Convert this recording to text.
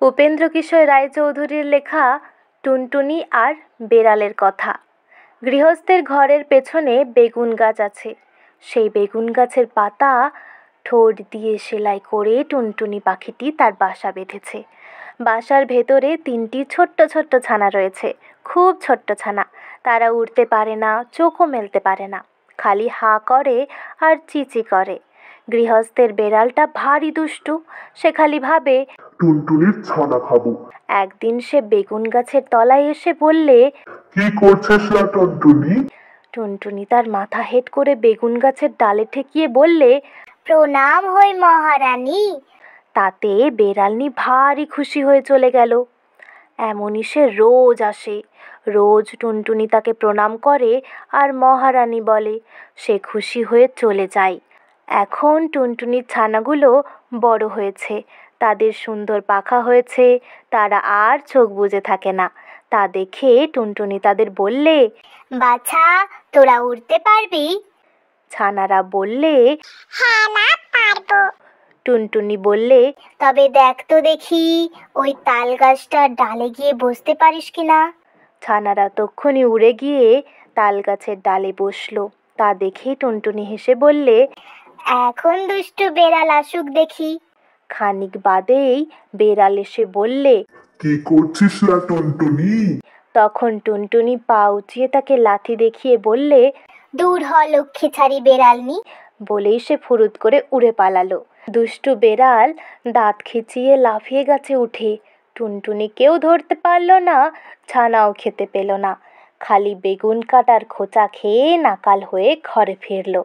উপেন্দ্রকিশোর রায়চৌধুরীর লেখা টুনটুনি আর বেড়ালের কথা। গৃহস্থের ঘরের পেছনে বেগুন গাছ আছে। সেই বেগুন গাছের পাতা ঠোঁট দিয়ে সেলাই করে টুনটুনি পাখিটি তার বাসা বেঁধেছে। বাসার ভেতরে 3টি ছোট্ট ছোট্ট ছানা রয়েছে, খুব ছোট্ট ছানা। তারা উড়তে পারে না, চোখও মেলতে পারে না, খালি হাঁ করে আর চিচি করে। গৃহস্থের বেড়ালটা ভারী দুষ্টু, সে খালি ভাবে টুনটুনির ছানা খাবো। একদিন সে বেগুন গাছের তলায় এসে বললে, কি করছিস না টুনটুনি? টুনটুনি তার মাথা হেঁট করে বেগুন গাছের ডালে ঠেকিয়ে বললে, প্রণাম হই মহারানী। তাতে বেড়ালনি ভারী খুশি হয়ে চলে গেল। এমনই সে রোজ আসে, রোজ টুনটুনি তাকে প্রণাম করে আর মহারানী বলে, সে খুশি হয়ে চলে যায়। এখন টুনটুনির ছানাগুলো বড় হয়েছে, তাদের সুন্দর পাখা হয়েছে, তারা আর চোখ বুজে থাকে না। তা দেখে টুনটুনি তাদের বললে, বাছা, তোরা উড়তে পারবি? ছানারা বললে, হ্যাঁ মা, পারবো। টুনটুনি বললে, তবে দেখ তো দেখি ওই তাল গাছটার ডালে গিয়ে বসতে পারিস কিনা। ছানারা তক্ষুনি উড়ে গিয়ে তাল গাছের ডালে বসলো। তা দেখে টুনটুনি হেসে বললে, এখন দুষ্টু বেড়াল আসুক দেখি। খানিক বাদেই বেড়াল এসে বললে, কি করছিস না টুনটুনি? তখন টুনটুনি পা উঁচিয়ে তাকে লাথি দেখিয়ে বললে, দূর হ লক্ষ্মী ছাড়ি বেড়ালনি। বলেই সে ফুরুত করে উড়ে পালালো। দুষ্টু বেড়াল দাঁত খিচিয়ে লাফিয়ে গাছে উঠে। টুনটুনি কেউ ধরতে পারল না, ছানাও খেতে পেল না, খালি বেগুন কাটার খোঁচা খেয়ে নাকাল হয়ে ঘরে ফিরল।